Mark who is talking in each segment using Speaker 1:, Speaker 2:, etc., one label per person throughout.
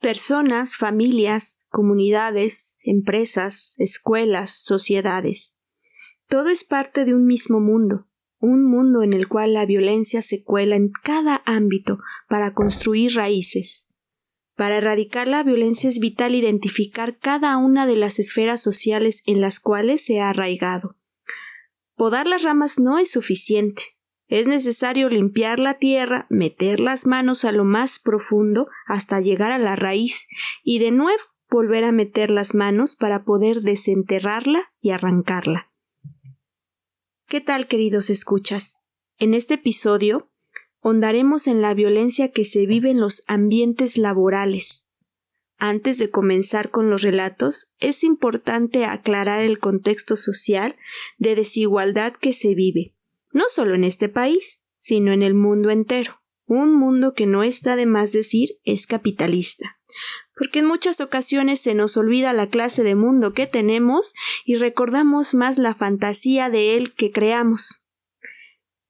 Speaker 1: Personas, familias, comunidades, empresas, escuelas, sociedades. Todo es parte de un mismo mundo, un mundo en el cual la violencia se cuela en cada ámbito para construir raíces. Para erradicar la violencia es vital identificar cada una de las esferas sociales en las cuales se ha arraigado. Podar las ramas no es suficiente. Es necesario limpiar la tierra, meter las manos a lo más profundo hasta llegar a la raíz y de nuevo volver a meter las manos para poder desenterrarla y arrancarla. ¿Qué tal, queridos escuchas? En este episodio ahondaremos en la violencia que se vive en los ambientes laborales. Antes de comenzar con los relatos, es importante aclarar el contexto social de desigualdad que se vive, no solo en este país, sino en el mundo entero. Un mundo que no está de más decir es capitalista, porque en muchas ocasiones se nos olvida la clase de mundo que tenemos y recordamos más la fantasía de él que creamos.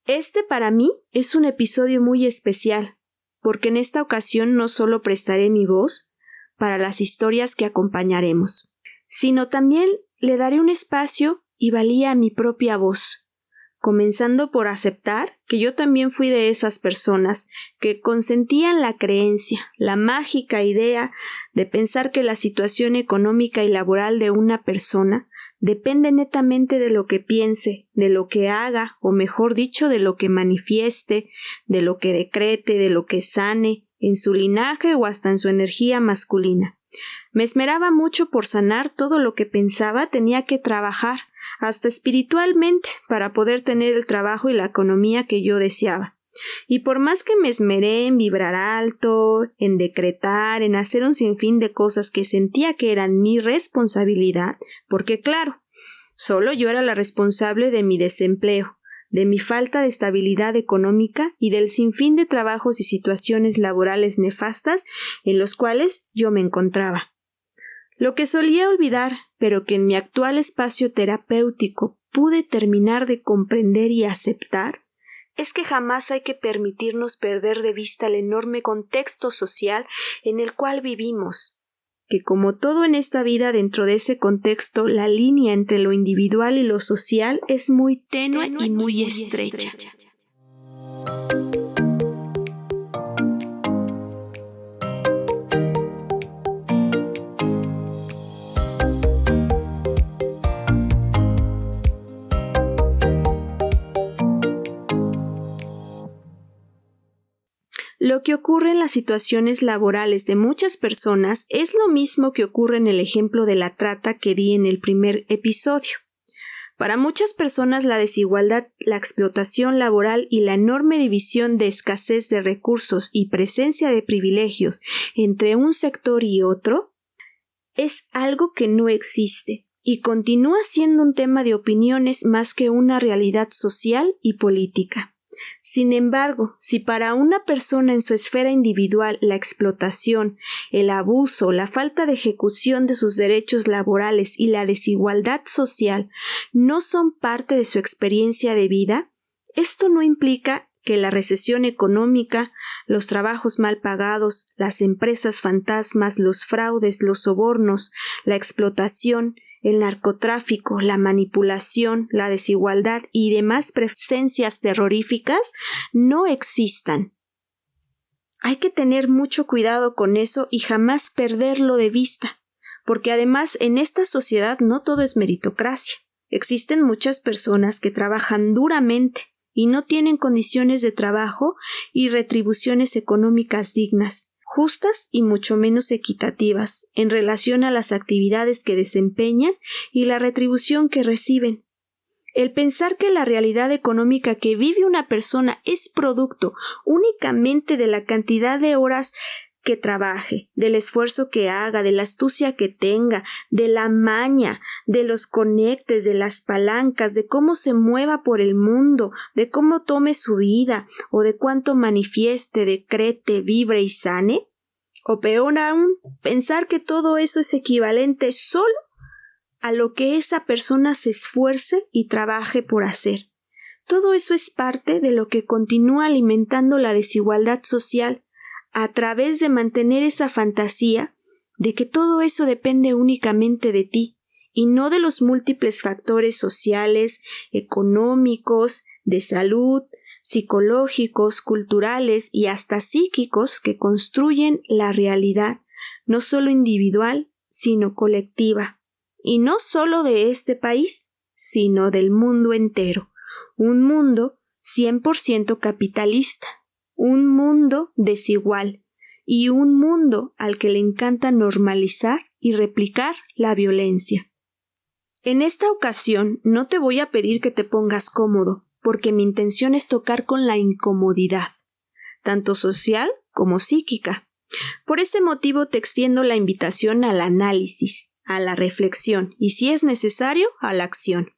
Speaker 1: Este para mí es un episodio muy especial, porque en esta ocasión no solo prestaré mi voz para las historias que acompañaremos, sino también le daré un espacio y valía a mi propia voz, comenzando por aceptar que yo también fui de esas personas que consentían la creencia, la mágica idea de pensar que la situación económica y laboral de una persona depende netamente de lo que piense, de lo que haga, o mejor dicho, de lo que manifieste, de lo que decrete, de lo que sane, en su linaje o hasta en su energía masculina. Me esmeraba mucho por sanar todo lo que pensaba tenía que trabajar, hasta espiritualmente, para poder tener el trabajo y la economía que yo deseaba. Y por más que me esmeré en vibrar alto, en decretar, en hacer un sinfín de cosas que sentía que eran mi responsabilidad, porque claro, solo yo era la responsable de mi desempleo, de mi falta de estabilidad económica y del sinfín de trabajos y situaciones laborales nefastas en los cuales yo me encontraba. Lo que solía olvidar, pero que en mi actual espacio terapéutico pude terminar de comprender y aceptar, es que jamás hay que permitirnos perder de vista el enorme contexto social en el cual vivimos, que como todo en esta vida dentro de ese contexto, la línea entre lo individual y lo social es muy tenue y muy estrecha. Lo que ocurre en las situaciones laborales de muchas personas es lo mismo que ocurre en el ejemplo de la trata que di en el primer episodio. Para muchas personas la desigualdad, la explotación laboral y la enorme división de escasez de recursos y presencia de privilegios entre un sector y otro es algo que no existe y continúa siendo un tema de opiniones más que una realidad social y política. Sin embargo, si para una persona en su esfera individual la explotación, el abuso, la falta de ejecución de sus derechos laborales y la desigualdad social no son parte de su experiencia de vida, esto no implica que la recesión económica, los trabajos mal pagados, las empresas fantasmas, los fraudes, los sobornos, la explotación, el narcotráfico, la manipulación, la desigualdad y demás presencias terroríficas no existan. Hay que tener mucho cuidado con eso y jamás perderlo de vista, porque además en esta sociedad no todo es meritocracia. Existen muchas personas que trabajan duramente y no tienen condiciones de trabajo y retribuciones económicas dignas, justas y mucho menos equitativas en relación a las actividades que desempeñan y la retribución que reciben. El pensar que la realidad económica que vive una persona es producto únicamente de la cantidad de horas que trabaje, del esfuerzo que haga, de la astucia que tenga, de la maña, de los conectes, de las palancas, de cómo se mueva por el mundo, de cómo tome su vida, o de cuánto manifieste, decrete, vibre y sane, o peor aún, pensar que todo eso es equivalente solo a lo que esa persona se esfuerce y trabaje por hacer. Todo eso es parte de lo que continúa alimentando la desigualdad social, a través de mantener esa fantasía de que todo eso depende únicamente de ti y no de los múltiples factores sociales, económicos, de salud, psicológicos, culturales y hasta psíquicos que construyen la realidad, no solo individual, sino colectiva, y no solo de este país, sino del mundo entero, un mundo 100% capitalista, un mundo desigual y un mundo al que le encanta normalizar y replicar la violencia. En esta ocasión no te voy a pedir que te pongas cómodo, porque mi intención es tocar con la incomodidad, tanto social como psíquica. Por ese motivo te extiendo la invitación al análisis, a la reflexión y, si es necesario, a la acción.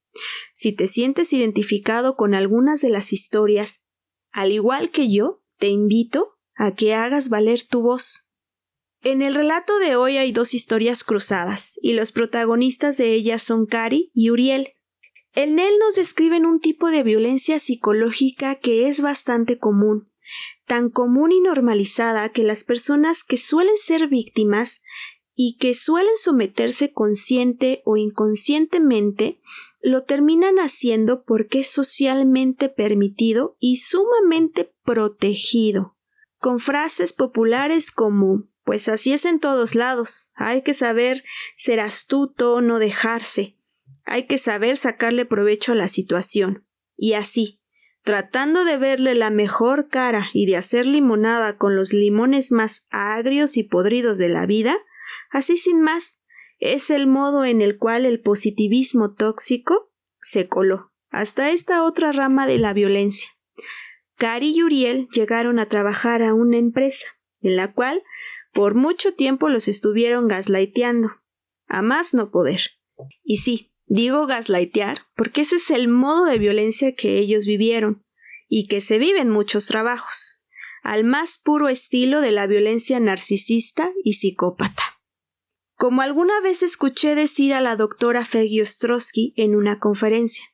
Speaker 1: Si te sientes identificado con algunas de las historias, al igual que yo, te invito a que hagas valer tu voz. En el relato de hoy hay 2 historias cruzadas, y los protagonistas de ellas son Cari y Uriel. En él nos describen un tipo de violencia psicológica que es bastante común, tan común y normalizada que las personas que suelen ser víctimas y que suelen someterse consciente o inconscientemente lo terminan haciendo porque es socialmente permitido y sumamente protegido, con frases populares como «pues así es en todos lados, hay que saber ser astuto, no dejarse». Hay que saber sacarle provecho a la situación. Y así, tratando de verle la mejor cara y de hacer limonada con los limones más agrios y podridos de la vida, así sin más, es el modo en el cual el positivismo tóxico se coló hasta esta otra rama de la violencia. Cari y Uriel llegaron a trabajar a una empresa, en la cual por mucho tiempo los estuvieron gaslighteando, a más no poder. Y sí, digo gaslightear porque ese es el modo de violencia que ellos vivieron y que se vive en muchos trabajos, al más puro estilo de la violencia narcisista y psicópata. Como alguna vez escuché decir a la doctora Feggy Ostrowski en una conferencia,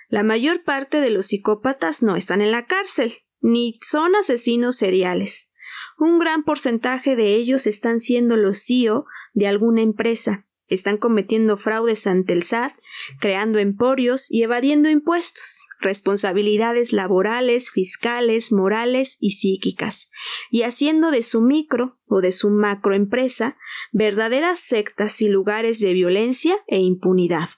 Speaker 1: la mayor parte de los psicópatas no están en la cárcel, ni son asesinos seriales. Un gran porcentaje de ellos están siendo los CEO de alguna empresa. Están cometiendo fraudes ante el SAT, creando emporios y evadiendo impuestos, responsabilidades laborales, fiscales, morales y psíquicas, y haciendo de su micro o de su macroempresa verdaderas sectas y lugares de violencia e impunidad.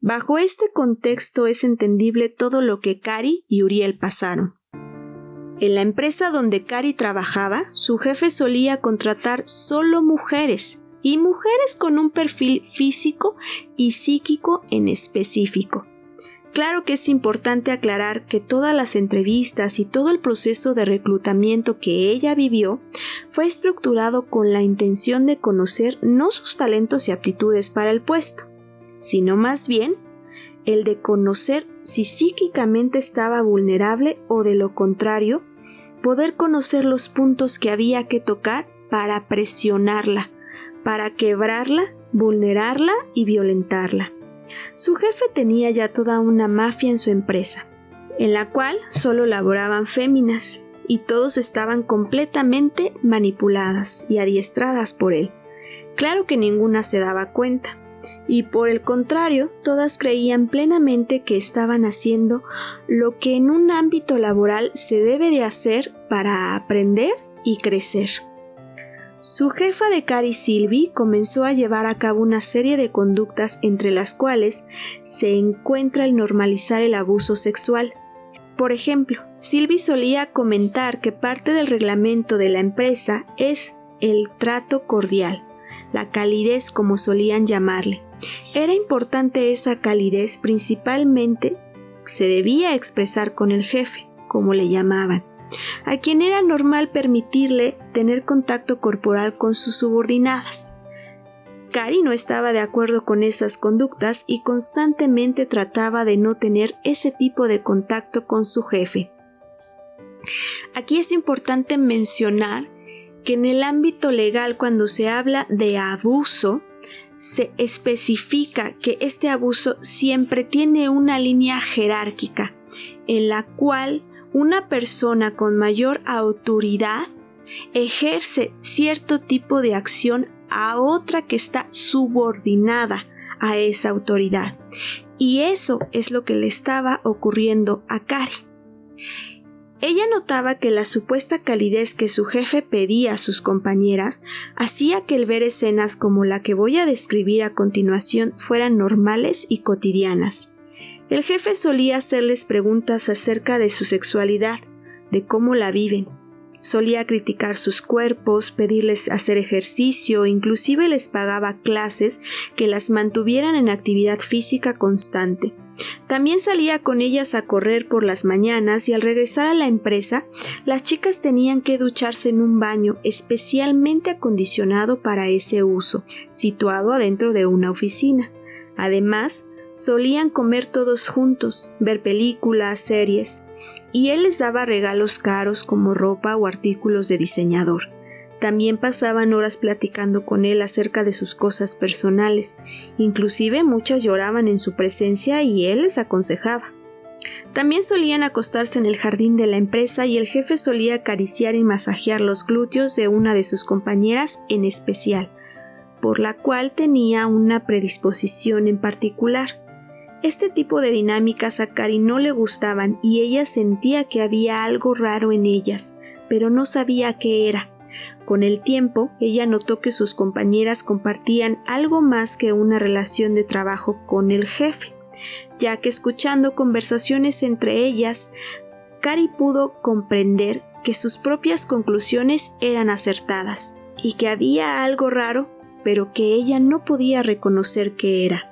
Speaker 1: Bajo este contexto es entendible todo lo que Cari y Uriel pasaron. En la empresa donde Cari trabajaba, su jefe solía contratar solo mujeres, y mujeres con un perfil físico y psíquico en específico. Claro que es importante aclarar que todas las entrevistas y todo el proceso de reclutamiento que ella vivió fue estructurado con la intención de conocer no sus talentos y aptitudes para el puesto, sino más bien el de conocer si psíquicamente estaba vulnerable o, de lo contrario, poder conocer los puntos que había que tocar para presionarla, para quebrarla, vulnerarla y violentarla. Su jefe tenía ya toda una mafia en su empresa, en la cual solo laboraban féminas, y todos estaban completamente manipuladas y adiestradas por él. Claro que ninguna se daba cuenta, y por el contrario, todas creían plenamente que estaban haciendo lo que en un ámbito laboral se debe de hacer para aprender y crecer. Su jefa de Cari, Sylvie, comenzó a llevar a cabo una serie de conductas entre las cuales se encuentra el normalizar el abuso sexual. Por ejemplo, Sylvie solía comentar que parte del reglamento de la empresa es el trato cordial, la calidez como solían llamarle. Era importante esa calidez, principalmente se debía expresar con el jefe, como le llamaban, a quien era normal permitirle tener contacto corporal con sus subordinadas. Cari no estaba de acuerdo con esas conductas y constantemente trataba de no tener ese tipo de contacto con su jefe. Aquí es importante mencionar que en el ámbito legal, cuando se habla de abuso, se especifica que este abuso siempre tiene una línea jerárquica en la cual una persona con mayor autoridad ejerce cierto tipo de acción a otra que está subordinada a esa autoridad. Y eso es lo que le estaba ocurriendo a Cari. Ella notaba que la supuesta calidez que su jefe pedía a sus compañeras hacía que el ver escenas como la que voy a describir a continuación fueran normales y cotidianas. El jefe solía hacerles preguntas acerca de su sexualidad, de cómo la viven. Solía criticar sus cuerpos, pedirles hacer ejercicio, inclusive les pagaba clases que las mantuvieran en actividad física constante. También salía con ellas a correr por las mañanas y al regresar a la empresa, las chicas tenían que ducharse en un baño especialmente acondicionado para ese uso, situado adentro de una oficina. Además, solían comer todos juntos, ver películas, series, y él les daba regalos caros como ropa o artículos de diseñador. También pasaban horas platicando con él acerca de sus cosas personales. Inclusive muchas lloraban en su presencia y él les aconsejaba. También solían acostarse en el jardín de la empresa y el jefe solía acariciar y masajear los glúteos de una de sus compañeras en especial, por la cual tenía una predisposición en particular. Este tipo de dinámicas a Cari no le gustaban y ella sentía que había algo raro en ellas, pero no sabía qué era. Con el tiempo, ella notó que sus compañeras compartían algo más que una relación de trabajo con el jefe, ya que escuchando conversaciones entre ellas, Cari pudo comprender que sus propias conclusiones eran acertadas y que había algo raro, pero que ella no podía reconocer qué era.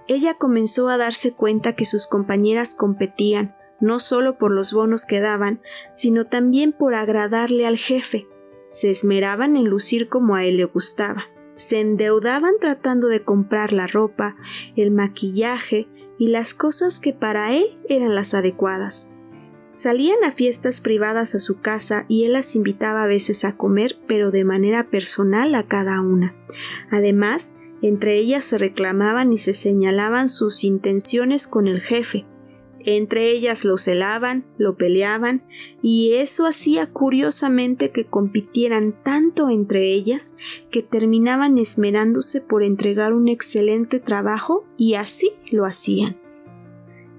Speaker 1: Ella comenzó a darse cuenta que sus compañeras competían, no solo por los bonos que daban, sino también por agradarle al jefe. Se esmeraban en lucir como a él le gustaba. Se endeudaban tratando de comprar la ropa, el maquillaje y las cosas que para él eran las adecuadas. Salían a fiestas privadas a su casa y él las invitaba a veces a comer, pero de manera personal a cada una. Además, entre ellas se reclamaban y se señalaban sus intenciones con el jefe. Entre ellas lo celaban, lo peleaban, y eso hacía curiosamente que compitieran tanto entre ellas que terminaban esmerándose por entregar un excelente trabajo y así lo hacían.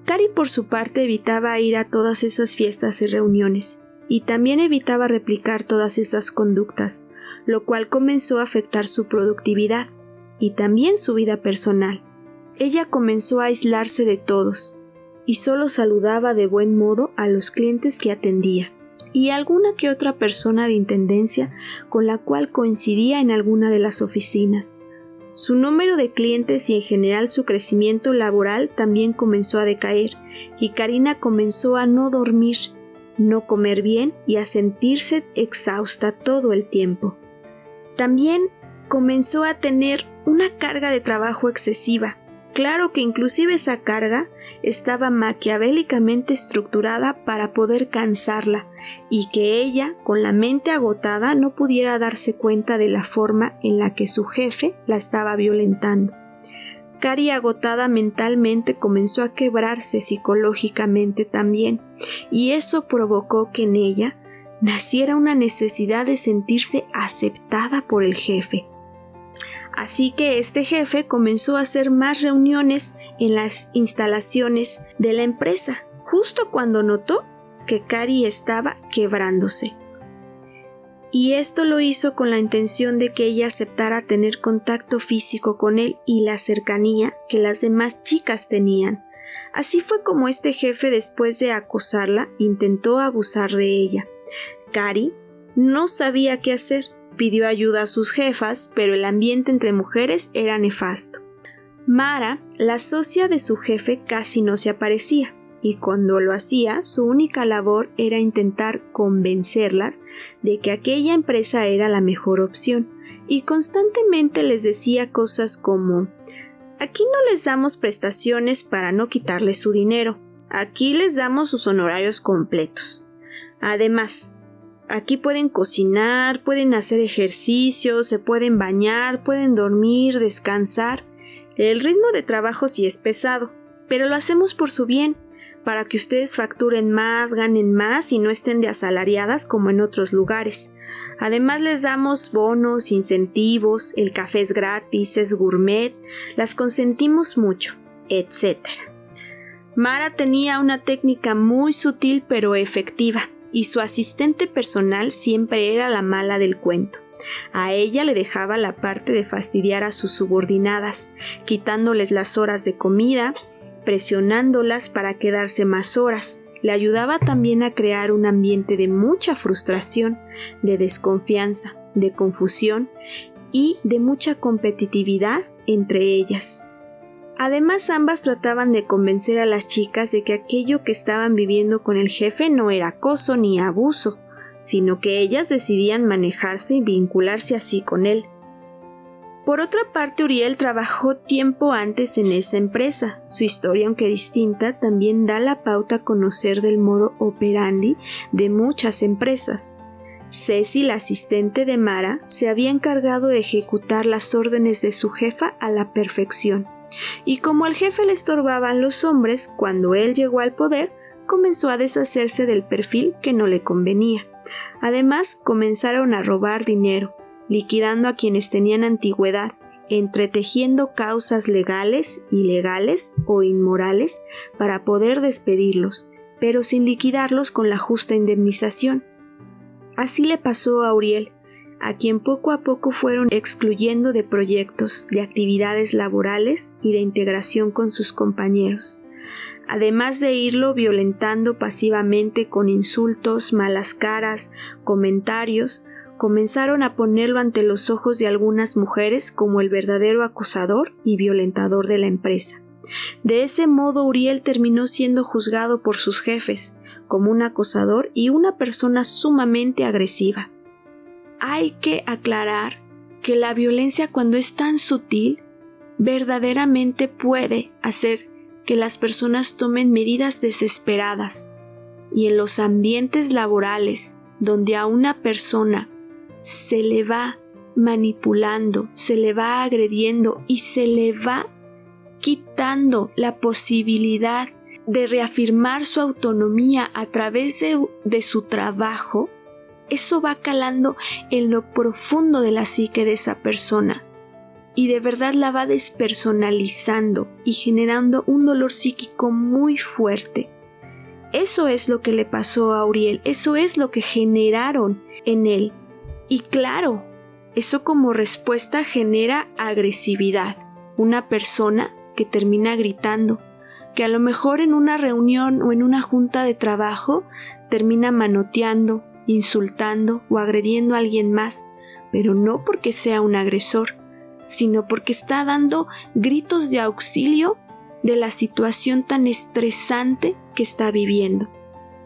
Speaker 1: Cari por su parte evitaba ir a todas esas fiestas y reuniones, y también evitaba replicar todas esas conductas, lo cual comenzó a afectar su productividad y también su vida personal. Ella comenzó a aislarse de todos y solo saludaba de buen modo a los clientes que atendía y a alguna que otra persona de intendencia con la cual coincidía en alguna de las oficinas. Su número de clientes y en general su crecimiento laboral también comenzó a decaer y Karina comenzó a no dormir, no comer bien y a sentirse exhausta todo el tiempo. También comenzó a tener una carga de trabajo excesiva. Claro que inclusive esa carga estaba maquiavélicamente estructurada para poder cansarla y que ella, con la mente agotada, no pudiera darse cuenta de la forma en la que su jefe la estaba violentando. Cari, agotada mentalmente, comenzó a quebrarse psicológicamente también, y eso provocó que en ella naciera una necesidad de sentirse aceptada por el jefe. Así que este jefe comenzó a hacer más reuniones en las instalaciones de la empresa, justo cuando notó que Cari estaba quebrándose. Y esto lo hizo con la intención de que ella aceptara tener contacto físico con él y la cercanía que las demás chicas tenían. Así fue como este jefe, después de acosarla, intentó abusar de ella. Cari no sabía qué hacer. Pidió ayuda a sus jefas, pero el ambiente entre mujeres era nefasto. Mara, la socia de su jefe, casi no se aparecía, y cuando lo hacía, su única labor era intentar convencerlas de que aquella empresa era la mejor opción, y constantemente les decía cosas como: aquí no les damos prestaciones para no quitarles su dinero, aquí les damos sus honorarios completos. Además, aquí pueden cocinar, pueden hacer ejercicio, se pueden bañar, pueden dormir, descansar. El ritmo de trabajo sí es pesado, pero lo hacemos por su bien, para que ustedes facturen más, ganen más y no estén de asalariadas como en otros lugares. Además les damos bonos, incentivos, el café es gratis, es gourmet, las consentimos mucho, etc. Mara tenía una técnica muy sutil pero efectiva, y su asistente personal siempre era la mala del cuento. A ella le dejaba la parte de fastidiar a sus subordinadas, quitándoles las horas de comida, presionándolas para quedarse más horas. Le ayudaba también a crear un ambiente de mucha frustración, de desconfianza, de confusión y de mucha competitividad entre ellas. Además, ambas trataban de convencer a las chicas de que aquello que estaban viviendo con el jefe no era acoso ni abuso, sino que ellas decidían manejarse y vincularse así con él. Por otra parte, Uriel trabajó tiempo antes en esa empresa. Su historia, aunque distinta, también da la pauta a conocer del modo operandi de muchas empresas. Ceci, la asistente de Mara, se había encargado de ejecutar las órdenes de su jefa a la perfección. Y como al jefe le estorbaban los hombres, cuando él llegó al poder, comenzó a deshacerse del perfil que no le convenía. Además, comenzaron a robar dinero, liquidando a quienes tenían antigüedad, entretejiendo causas legales, ilegales o inmorales para poder despedirlos, pero sin liquidarlos con la justa indemnización. Así le pasó a Uriel, a quien poco a poco fueron excluyendo de proyectos, de actividades laborales y de integración con sus compañeros, además de irlo violentando pasivamente con insultos, malas caras, comentarios. Comenzaron a ponerlo ante los ojos de algunas mujeres como el verdadero acusador y violentador de la empresa. De ese modo, Uriel terminó siendo juzgado por sus jefes como un acosador y una persona sumamente agresiva. Hay que aclarar que la violencia, cuando es tan sutil, verdaderamente puede hacer que las personas tomen medidas desesperadas, y en los ambientes laborales donde a una persona se le va manipulando, se le va agrediendo y se le va quitando la posibilidad de reafirmar su autonomía a través de su trabajo, eso va calando en lo profundo de la psique de esa persona y de verdad la va despersonalizando y generando un dolor psíquico muy fuerte. Eso es lo que le pasó a Uriel, eso es lo que generaron en él. Y claro, eso como respuesta genera agresividad. Una persona que termina gritando, que a lo mejor en una reunión o en una junta de trabajo termina manoteando, insultando o agrediendo a alguien más, pero no porque sea un agresor, sino porque está dando gritos de auxilio de la situación tan estresante que está viviendo.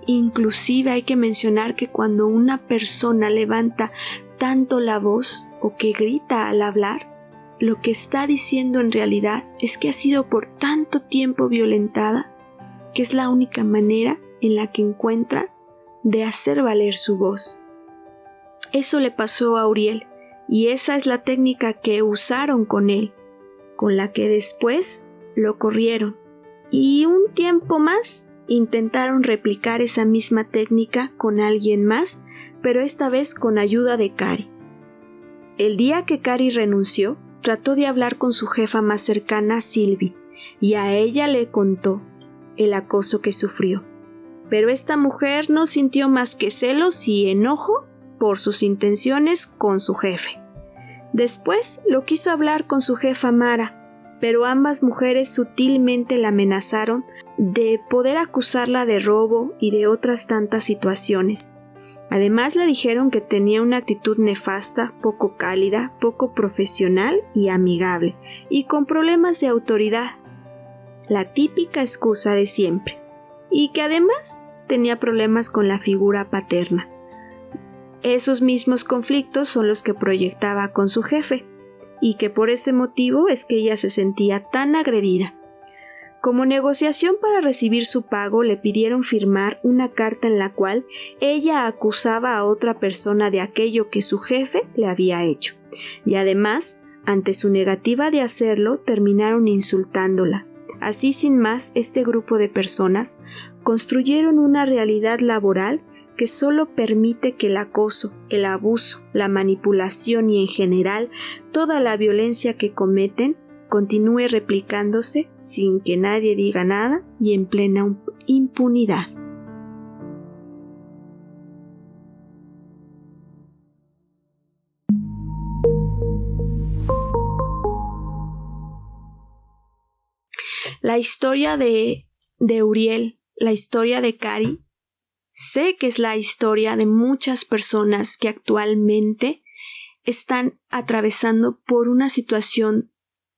Speaker 1: Inclusive hay que mencionar que cuando una persona levanta tanto la voz o que grita al hablar, lo que está diciendo en realidad es que ha sido por tanto tiempo violentada que es la única manera en la que encuentra de hacer valer su voz. Eso le pasó a Uriel y esa es la técnica que usaron con él, con la que después lo corrieron y un tiempo más intentaron replicar esa misma técnica con alguien más, pero esta vez con ayuda de Cari. El día que Cari renunció, trató de hablar con su jefa más cercana, Sylvie, y a ella le contó el acoso que sufrió. Pero esta mujer no sintió más que celos y enojo por sus intenciones con su jefe. Después lo quiso hablar con su jefa Mara, pero ambas mujeres sutilmente la amenazaron de poder acusarla de robo y de otras tantas situaciones. Además le dijeron que tenía una actitud nefasta, poco cálida, poco profesional y amigable, y con problemas de autoridad. La típica excusa de siempre. Y que además tenía problemas con la figura paterna. Esos mismos conflictos son los que proyectaba con su jefe, y que por ese motivo es que ella se sentía tan agredida. Como negociación para recibir su pago, le pidieron firmar una carta en la cual ella acusaba a otra persona de aquello que su jefe le había hecho, y además, ante su negativa de hacerlo, terminaron insultándola. Así, sin más, este grupo de personas construyeron una realidad laboral que solo permite que el acoso, el abuso, la manipulación y en general toda la violencia que cometen continúe replicándose sin que nadie diga nada y en plena impunidad. La historia de Uriel, la historia de Cari, sé que es la historia de muchas personas que actualmente están atravesando por una situación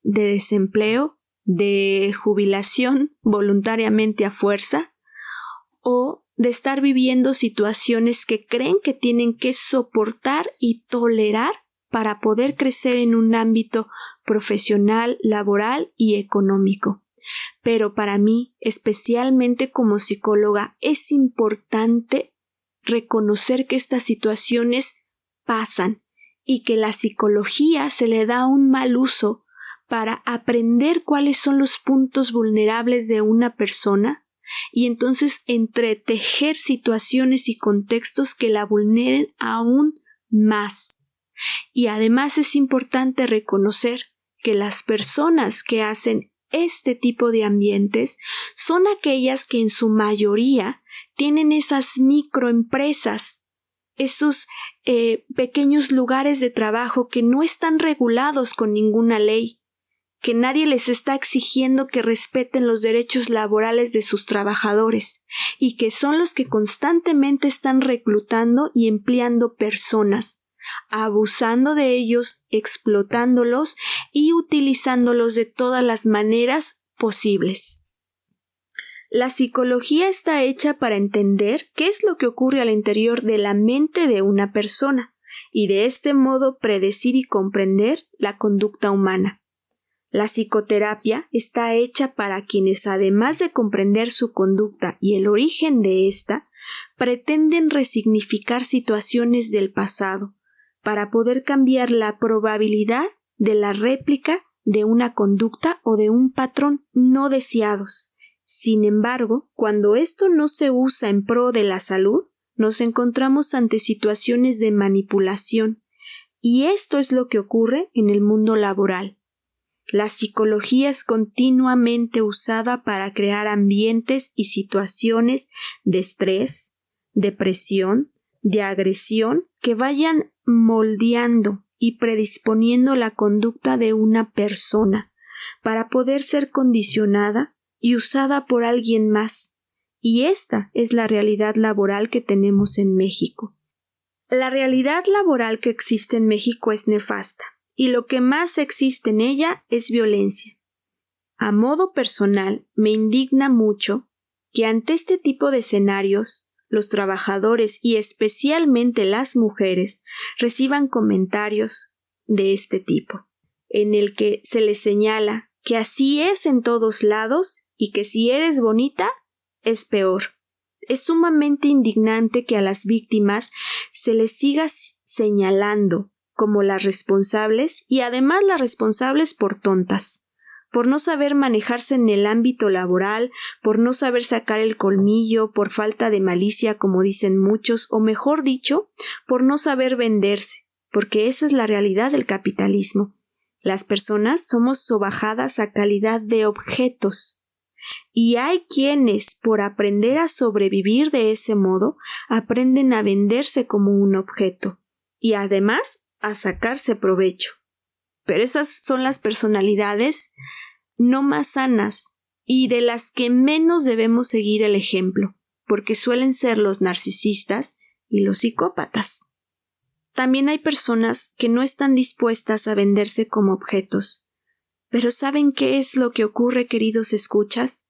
Speaker 1: de desempleo, de jubilación voluntariamente a fuerza, o de estar viviendo situaciones que creen que tienen que soportar y tolerar para poder crecer en un ámbito profesional, laboral y económico. Pero para mí, especialmente como psicóloga, es importante reconocer que estas situaciones pasan y que la psicología se le da un mal uso para aprender cuáles son los puntos vulnerables de una persona y entonces entretejer situaciones y contextos que la vulneren aún más. Y además es importante reconocer que las personas que hacen este tipo de ambientes son aquellas que en su mayoría tienen esas microempresas, esos pequeños lugares de trabajo que no están regulados con ninguna ley, que nadie les está exigiendo que respeten los derechos laborales de sus trabajadores y que son los que constantemente están reclutando y empleando personas, abusando de ellos, explotándolos y utilizándolos de todas las maneras posibles. La psicología está hecha para entender qué es lo que ocurre al interior de la mente de una persona y de este modo predecir y comprender la conducta humana. La psicoterapia está hecha para quienes, además de comprender su conducta y el origen de ésta, pretenden resignificar situaciones del pasado, para poder cambiar la probabilidad de la réplica de una conducta o de un patrón no deseados. Sin embargo, cuando esto no se usa en pro de la salud, nos encontramos ante situaciones de manipulación, y esto es lo que ocurre en el mundo laboral. La psicología es continuamente usada para crear ambientes y situaciones de estrés, de presión, de agresión que vayan moldeando y predisponiendo la conducta de una persona para poder ser condicionada y usada por alguien más. Y esta es la realidad laboral que tenemos en México. La realidad laboral que existe en México es nefasta, y lo que más existe en ella es violencia. A modo personal, me indigna mucho que ante este tipo de escenarios, los trabajadores y especialmente las mujeres reciban comentarios de este tipo, en el que se les señala que así es en todos lados y que si eres bonita, es peor. Es sumamente indignante que a las víctimas se les siga señalando como las responsables y además las responsables por tontas, por no saber manejarse en el ámbito laboral, por no saber sacar el colmillo, por falta de malicia, como dicen muchos, o mejor dicho, por no saber venderse, porque esa es la realidad del capitalismo. Las personas somos sobajadas a calidad de objetos. Y hay quienes, por aprender a sobrevivir de ese modo, aprenden a venderse como un objeto y además a sacarse provecho. Pero esas son las personalidades no más sanas y de las que menos debemos seguir el ejemplo, porque suelen ser los narcisistas y los psicópatas. También hay personas que no están dispuestas a venderse como objetos. Pero ¿saben qué es lo que ocurre, queridos escuchas?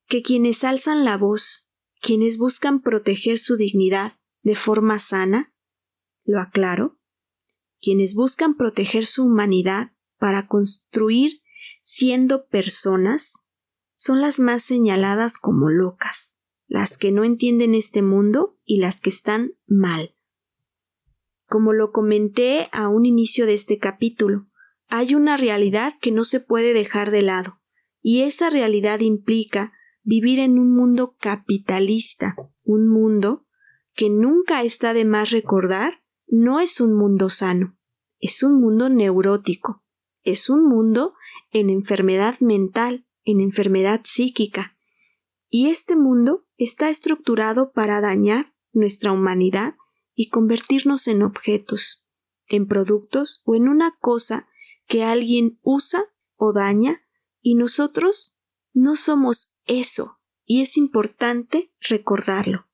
Speaker 1: Que quienes alzan la voz, quienes buscan proteger su dignidad de forma sana, lo aclaro, quienes buscan proteger su humanidad para construir siendo personas, son las más señaladas como locas, las que no entienden este mundo y las que están mal. Como lo comenté a un inicio de este capítulo, hay una realidad que no se puede dejar de lado, y esa realidad implica vivir en un mundo capitalista, un mundo que nunca está de más recordar, no es un mundo sano, es un mundo neurótico, es un mundo en enfermedad mental, en enfermedad psíquica. Y este mundo está estructurado para dañar nuestra humanidad y convertirnos en objetos, en productos o en una cosa que alguien usa o daña, y nosotros no somos eso, y es importante recordarlo.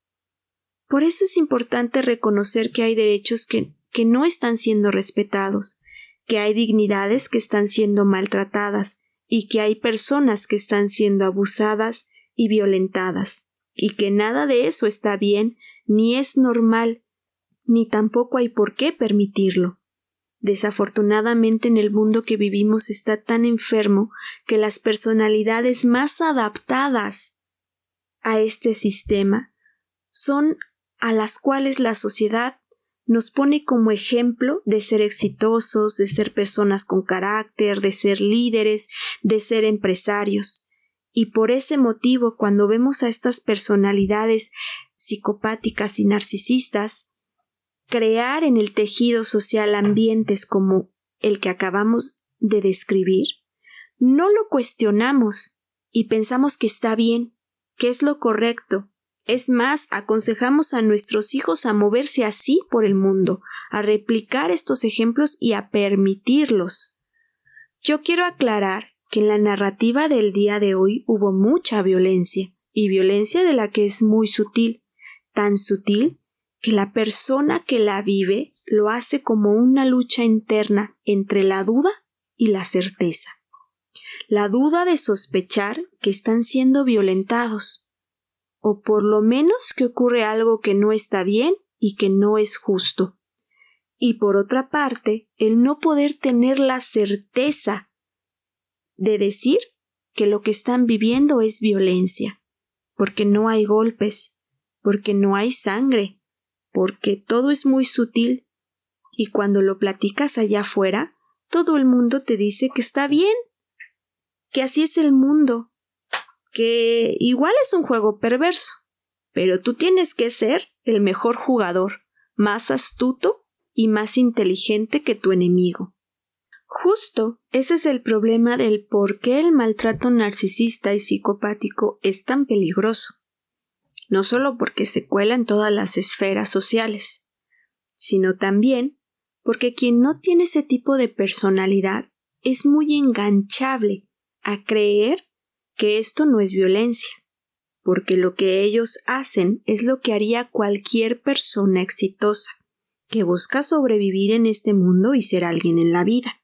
Speaker 1: Por eso es importante reconocer que hay derechos que no están siendo respetados, que hay dignidades que están siendo maltratadas y que hay personas que están siendo abusadas y violentadas, y que nada de eso está bien, ni es normal, ni tampoco hay por qué permitirlo. Desafortunadamente, en el mundo que vivimos está tan enfermo que las personalidades más adaptadas a este sistema son a las cuales la sociedad nos pone como ejemplo de ser exitosos, de ser personas con carácter, de ser líderes, de ser empresarios. Y por ese motivo, cuando vemos a estas personalidades psicopáticas y narcisistas crear en el tejido social ambientes como el que acabamos de describir, no lo cuestionamos y pensamos que está bien, que es lo correcto. Es más, aconsejamos a nuestros hijos a moverse así por el mundo, a replicar estos ejemplos y a permitirlos. Yo quiero aclarar que en la narrativa del día de hoy hubo mucha violencia, y violencia de la que es muy sutil, tan sutil que la persona que la vive lo hace como una lucha interna entre la duda y la certeza. La duda de sospechar que están siendo violentados, o por lo menos que ocurre algo que no está bien y que no es justo. Y por otra parte, el no poder tener la certeza de decir que lo que están viviendo es violencia, porque no hay golpes, porque no hay sangre, porque todo es muy sutil, y cuando lo platicas allá afuera, todo el mundo te dice que está bien, que así es el mundo, que igual es un juego perverso, pero tú tienes que ser el mejor jugador, más astuto y más inteligente que tu enemigo. Justo ese es el problema del por qué el maltrato narcisista y psicopático es tan peligroso. No solo porque se cuela en todas las esferas sociales, sino también porque quien no tiene ese tipo de personalidad es muy enganchable a creer que esto no es violencia, porque lo que ellos hacen es lo que haría cualquier persona exitosa, que busca sobrevivir en este mundo y ser alguien en la vida.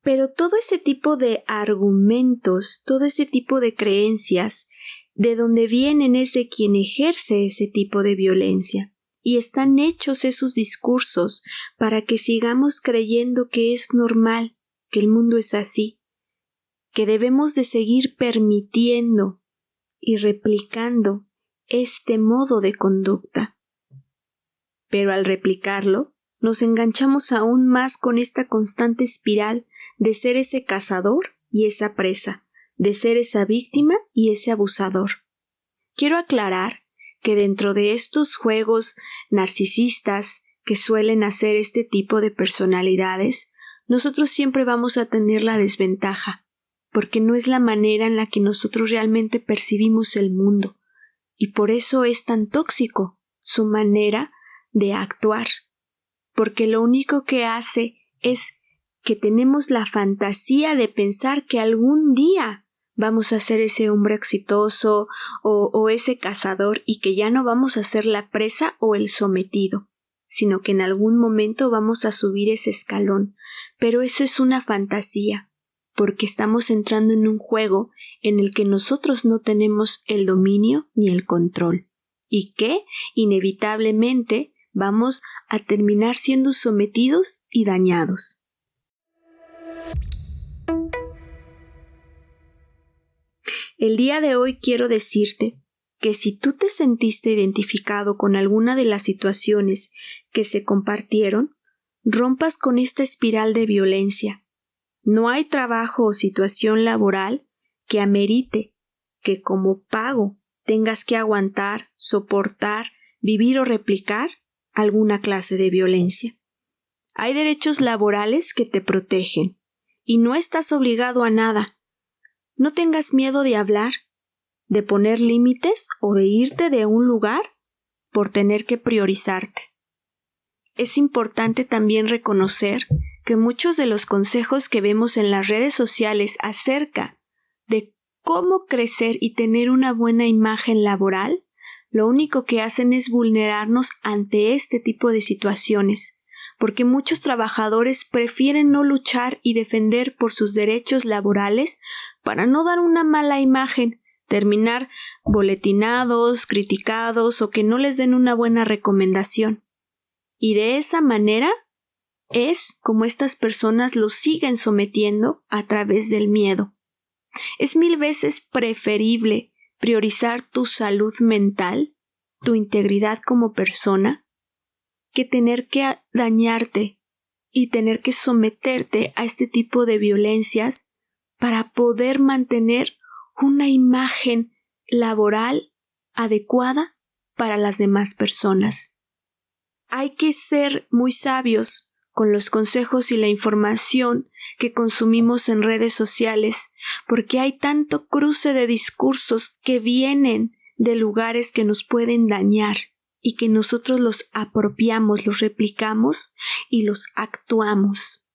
Speaker 1: Pero todo ese tipo de argumentos, todo ese tipo de creencias, de donde vienen es de quien ejerce ese tipo de violencia, y están hechos esos discursos para que sigamos creyendo que es normal, que el mundo es así, que debemos de seguir permitiendo y replicando este modo de conducta. Pero al replicarlo, nos enganchamos aún más con esta constante espiral de ser ese cazador y esa presa, de ser esa víctima y ese abusador. Quiero aclarar que dentro de estos juegos narcisistas que suelen hacer este tipo de personalidades, nosotros siempre vamos a tener la desventaja, porque no es la manera en la que nosotros realmente percibimos el mundo, y por eso es tan tóxico su manera de actuar, porque lo único que hace es que tenemos la fantasía de pensar que algún día vamos a ser ese hombre exitoso o ese cazador y que ya no vamos a ser la presa o el sometido, sino que en algún momento vamos a subir ese escalón. Pero eso es una fantasía, porque estamos entrando en un juego en el que nosotros no tenemos el dominio ni el control, y que, inevitablemente, vamos a terminar siendo sometidos y dañados. El día de hoy quiero decirte que si tú te sentiste identificado con alguna de las situaciones que se compartieron, rompas con esta espiral de violencia. No hay trabajo o situación laboral que amerite que como pago tengas que aguantar, soportar, vivir o replicar alguna clase de violencia. Hay derechos laborales que te protegen y no estás obligado a nada. No tengas miedo de hablar, de poner límites o de irte de un lugar por tener que priorizarte. Es importante también reconocer que muchos de los consejos que vemos en las redes sociales acerca de cómo crecer y tener una buena imagen laboral, lo único que hacen es vulnerarnos ante este tipo de situaciones, porque muchos trabajadores prefieren no luchar y defender por sus derechos laborales para no dar una mala imagen, terminar boletinados, criticados o que no les den una buena recomendación. Y de esa manera es como estas personas los siguen sometiendo a través del miedo. Es 1000 veces preferible priorizar tu salud mental, tu integridad como persona, que tener que dañarte y tener que someterte a este tipo de violencias para poder mantener una imagen laboral adecuada para las demás personas. Hay que ser muy sabios con los consejos y la información que consumimos en redes sociales, porque hay tanto cruce de discursos que vienen de lugares que nos pueden dañar y que nosotros los apropiamos, los replicamos y los actuamos.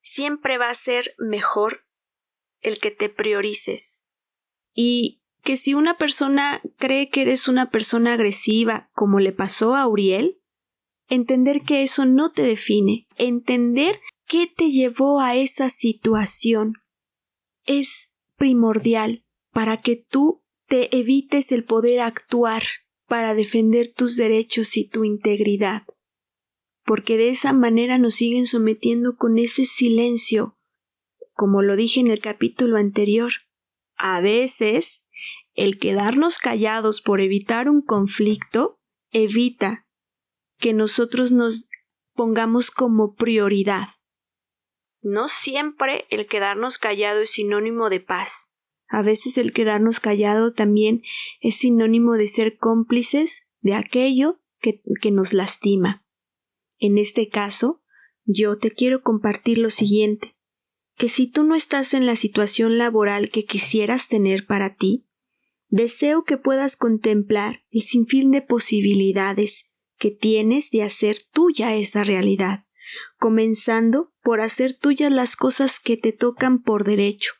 Speaker 1: Siempre va a ser mejor el que te priorices. Y que si una persona cree que eres una persona agresiva, como le pasó a Uriel, entender que eso no te define, entender qué te llevó a esa situación es primordial para que tú te evites el poder actuar para defender tus derechos y tu integridad, porque de esa manera nos siguen sometiendo con ese silencio, como lo dije en el capítulo anterior. A veces, el quedarnos callados por evitar un conflicto evita que nosotros nos pongamos como prioridad. No siempre el quedarnos callado es sinónimo de paz. A veces el quedarnos callado también es sinónimo de ser cómplices de aquello que nos lastima. En este caso, yo te quiero compartir lo siguiente, que si tú no estás en la situación laboral que quisieras tener para ti, deseo que puedas contemplar el sinfín de posibilidades que tienes de hacer tuya esa realidad, comenzando por hacer tuyas las cosas que te tocan por derecho,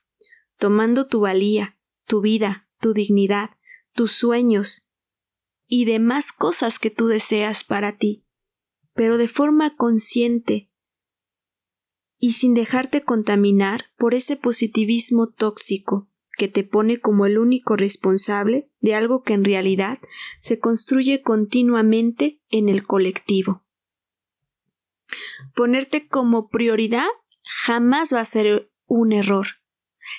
Speaker 1: tomando tu valía, tu vida, tu dignidad, tus sueños y demás cosas que tú deseas para ti, pero de forma consciente y sin dejarte contaminar por ese positivismo tóxico que te pone como el único responsable de algo que en realidad se construye continuamente en el colectivo. Ponerte como prioridad jamás va a ser un error.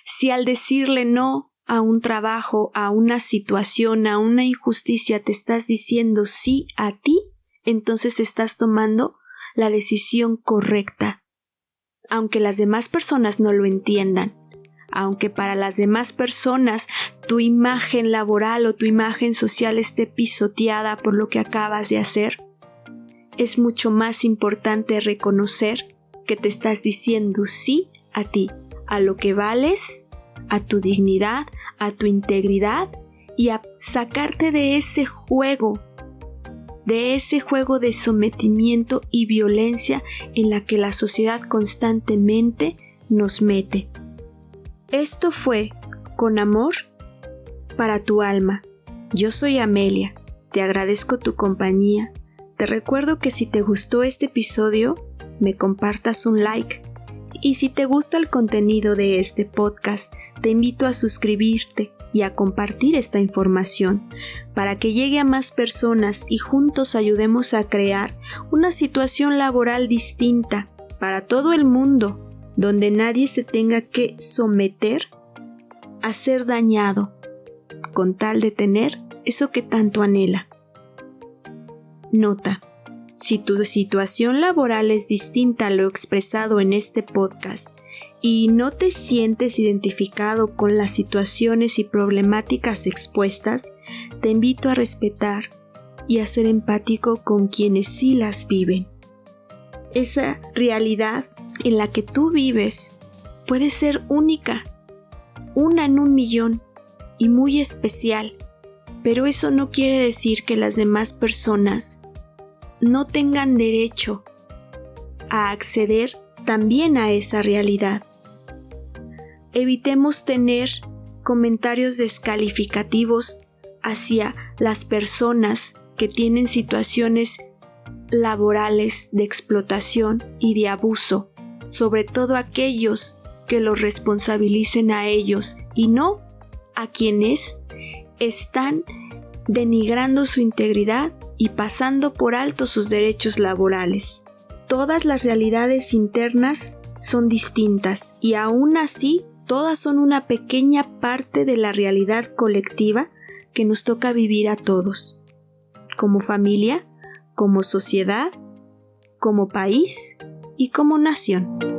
Speaker 1: Si al decirle no a un trabajo, a una situación, a una injusticia te estás diciendo sí a ti, entonces estás tomando la decisión correcta. Aunque las demás personas no lo entiendan, aunque para las demás personas tu imagen laboral o tu imagen social esté pisoteada por lo que acabas de hacer, es mucho más importante reconocer que te estás diciendo sí a ti, a lo que vales, a tu dignidad, a tu integridad y a sacarte de ese juego de sometimiento y violencia en la que la sociedad constantemente nos mete. Esto fue Con Amor para tu alma. Yo soy Amelia, te agradezco tu compañía. Te recuerdo que si te gustó este episodio, me compartas un like. Y si te gusta el contenido de este podcast, te invito a suscribirte y a compartir esta información para que llegue a más personas y juntos ayudemos a crear una situación laboral distinta para todo el mundo, donde nadie se tenga que someter a ser dañado con tal de tener eso que tanto anhela. Nota: si tu situación laboral es distinta a lo expresado en este podcast y no te sientes identificado con las situaciones y problemáticas expuestas, te invito a respetar y a ser empático con quienes sí las viven. Esa realidad en la que tú vives puede ser única, una en 1,000,000 y muy especial, pero eso no quiere decir que las demás personas no tengan derecho a acceder también a esa realidad. Evitemos tener comentarios descalificativos hacia las personas que tienen situaciones laborales de explotación y de abuso, sobre todo aquellos que los responsabilicen a ellos y no a quienes están denigrando su integridad y pasando por alto sus derechos laborales. Todas las realidades internas son distintas y aún así todas son una pequeña parte de la realidad colectiva que nos toca vivir a todos, como familia, como sociedad, como país y como nación.